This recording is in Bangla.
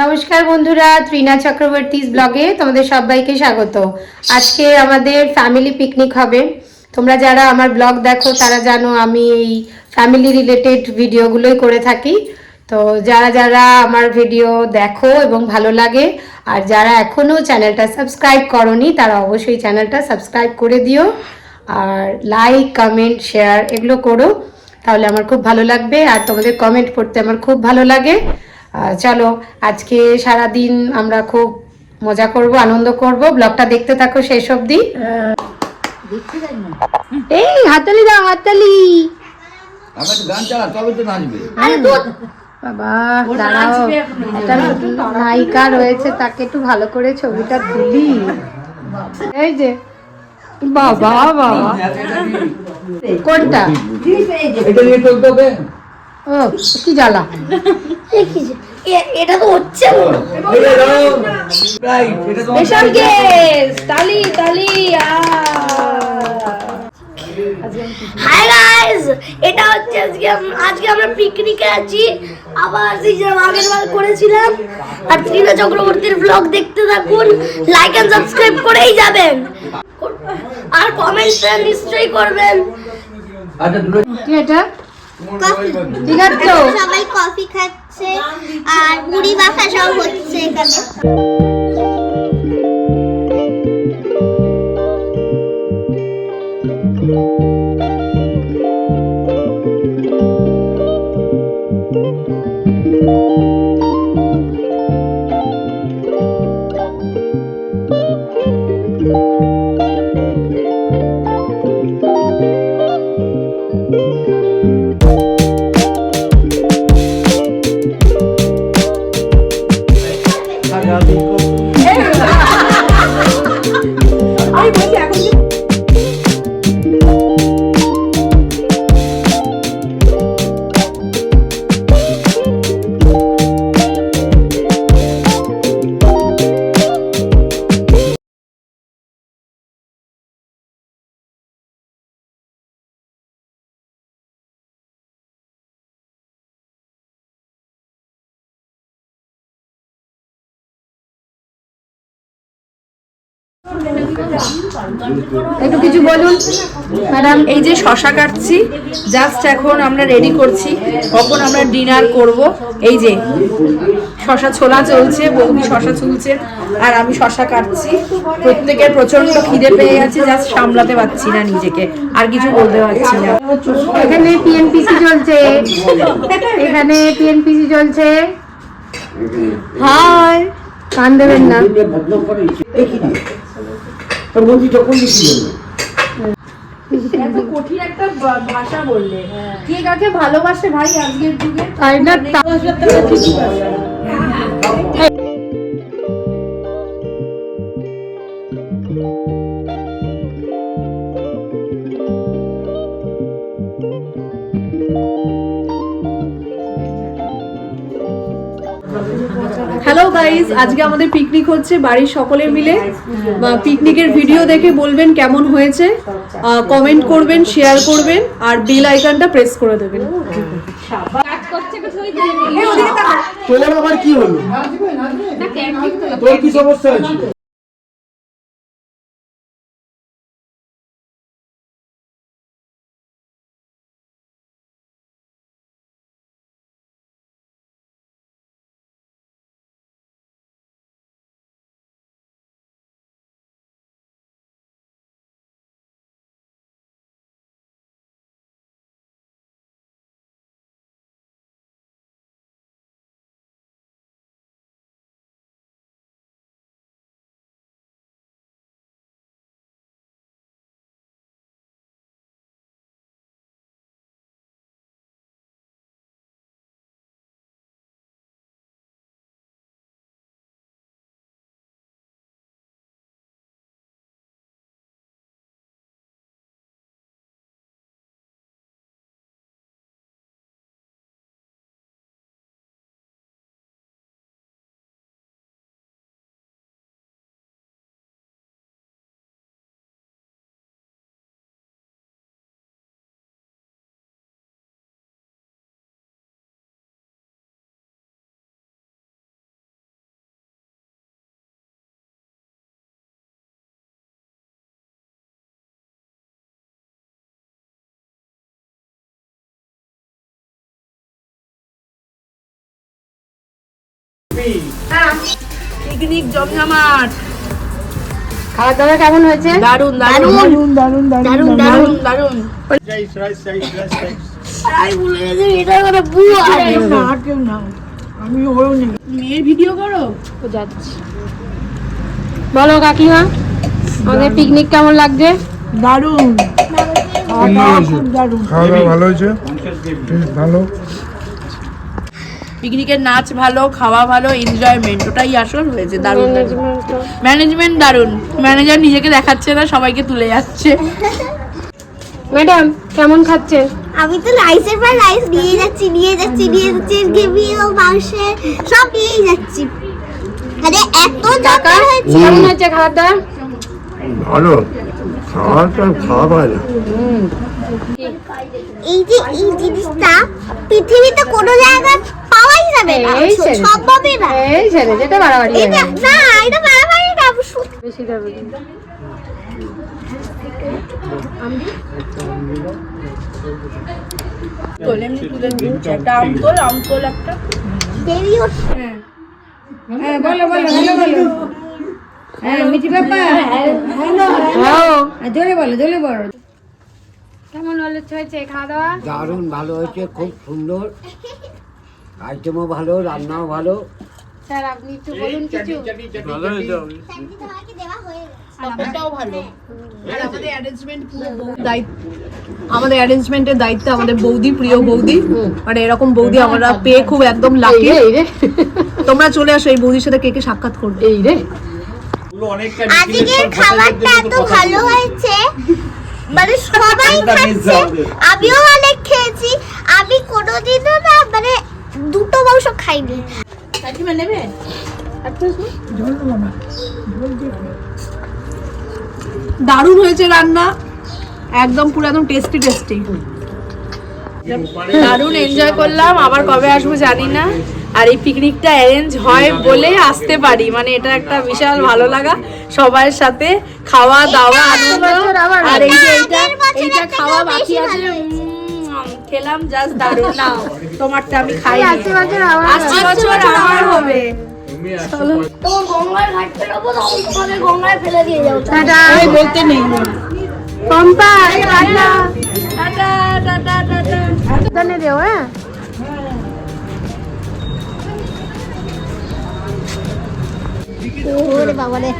নমস্কার বন্ধুরা, ত্রিনা চক্রবর্তীজ ব্লগে তোমাদের সবাইকে স্বাগত। আজকে আমাদের ফ্যামিলি পিকনিক হবে। তোমরা যারা আমার ব্লগ দেখো তারা জানো আমি এই ফ্যামিলি রিলেটেড ভিডিওগুলোই করে থাকি। তো যারা যারা আমার ভিডিও দেখো এবং ভালো লাগে আর যারা এখনও চ্যানেলটা সাবস্ক্রাইব করনি তারা অবশ্যই চ্যানেলটা সাবস্ক্রাইব করে দিও আর লাইক কমেন্ট শেয়ার এগুলো করো, তাহলে আমার খুব ভালো লাগবে। আর তোমাদের কমেন্ট পড়তে আমার খুব ভালো লাগে। চলো আজকে সারা দিন আমরা খুব মজা করব, আনন্দ করব। ব্লগটা দেখতে থাকো শেষ অবধি। এই হাততালি দাও, হাততালি। আমার একটু গান চালা তবে তো নাচবে। বাবা দাঁড়াও, একটা নতুন নায়িকা রয়েছে, তাকে একটু ভালো করে ছবিটা তুলি। এই যে বাবা বাবা, কোনটা? এটা নিয়ে চলতে হবে। ও কি জ্বালা। এটা তো হচ্ছে স্পেশাল গেস্ট তালি তালি। হাই গাইস, এটা হচ্ছে আজকে আমরা পিকনিকে আছি। আবার সেই যে আগের বার করেছিলাম। আর ত্রিনা চক্রবর্তীর ব্লগ দেখতে থাকুন, লাইক এন্ড সাবস্ক্রাইব করেই যাবেন আর কমেন্ট নিশ্চয়ই করবেন। কি এটা? ঠিক আছে তো, সবাই কফি খাচ্ছে আর মুড়ি মাখা সব হচ্ছে এখানে। একটু কিছু বলুন ম্যাডাম। এই যে শশা কাটছি, জাস্ট এখন আমরা রেডি করছি, কখন আমরা ডিনার করব। এই যে শশা ছোলা চলছে, বৌদি শশা চুলছে আর আমি শশা কাটছি। প্রত্যেকের প্রচন্ড খিদে পেয়ে গেছে, জাস্ট সামলাতে পারছি না নিজেকে, আর কিছু বলতে পারছি না। এখানে পিএনপিসি চলছে, এখানে পিএনপিসি চলছে। হাই, কান দেবেন না। কঠিন একটা ভাষা বললে, কে কাকে ভালোবাসে ভাই আজকের যুগে? তাই না? হ্যালো গাইস, আজকে আমাদের পিকনিক হচ্ছে বাড়ির সকলে মিলে। পিকনিকের ভিডিও দেখে বলবেন কেমন হয়েছে, কমেন্ট করবেন, শেয়ার করবেন আর বেল আইকনটা প্রেস করে দেবেন। তোর আবার কি হলো? তোর কি সমস্যা হয়েছিল? পিকনিক জমজমাট। খাওয়া দাওয়া কেমন হয়েছে? দারুন দারুন দারুণ দারুণ দারুন দারুন। আই বলে যে এটা করে বুয়া মেয়ের ভিডিও করো। বলো কাকিমা, আমাদের পিকনিক কেমন লাগছে? দারুন। খাওয়া দাওয়া ভালো হয়েছে, বেশ ভালো। পিকনিকের নাচ ভালো, খাওয়া ভালো, এনজয়মেন্ট ওটাই আসল হয়েছে। দারুন ম্যানেজমেন্ট দারুন। ম্যানেজার নিজেকে দেখাচ্ছে না, সবাইকে তুলে যাচ্ছে। ম্যাডাম কেমন খাচ্ছেন? আমি তো রাইসের পর রাইস নিয়ে যাচ্ছি গ্রেভিও মাংসের সব নিয়েই যাচ্ছি। আরে এত কাকা দরকার হয়েছে। কেমন হয়েছে খাওয়া দাওয়া? ভালো খাওয়া পায় না। এই যে এই জিনিসটা পৃথিবীতে কোনো জায়গায় পাওয়াই যাবে না, এই ছেড়ে। সম্ভবই না। এই ছেড়ে যেটা বাড়াবাড়ি হয়ে এটা গেল। না, এটা বাড়াবাড়ি না। বেশি দেবে কিন্তু। তুলে দিচ্ছে একটা আমতোল একটা। দেরি হচ্ছে। বলো বলো বলো বলো। হ্যাঁ মিঠি বাবা জোরে বলো জোরে বলো। কেমন হয়েছে খাওয়া দাওয়া? দারুণ ভালো হয়েছে, খুব সুন্দর, আইটেমও ভালো, রান্নাও ভালো। স্যার আপনি একটু বলুন কিছু। তোমাকে দেওয়া হয়ে গেছে। এটাও ভালো। আর আমাদের অ্যারেঞ্জমেন্ট পুরো আমাদের অ্যারেঞ্জমেন্টের দায়িত্ব আমাদের বৌদি, প্রিয় বৌদি। মানে এরকম বৌদি আমরা পেয়ে খুব একদম লাকি। এই রে তোমরা চলে আসো, এই বৌদির সাথে কে কে সাক্ষাৎ করবে। এই রে আজকের খাবারটা এত ভালো হয়েছে, মানে সবাই খাচ্ছে, আমিও অনেক খেয়েছি। আমি কোনোদিনও না মানে দুটো মাংস খাইনি। দারুণ হয়েছে রান্না, একদম পুরো একদম টেস্টি টেস্টি। দারুণ এনজয় করলাম। আবার কবে আসবো জানি না। আর এই পিকনিকটা অ্যারেঞ্জ হয় বলে আসতে পারি, মানে এটা একটা বিশাল ভালো লাগা। সবার সাথে খাওয়া দাওয়া আনন্দ। আর এই যে এইটা খাওয়া বাকি আছে, খেলাম জাস্ট দারুণ। নাও তোমারটা আমি খাই। 80 বছর আমার হবে। তোমার গঙ্গায় ঘাট ফেরাবো, তোমাকে গঙ্গায় ফেলে দিয়ে যাবো। এই বলতে নেই। Pampa tata tata tata tata. জানে দেও। হ্যাঁ ওরে বাবা রে।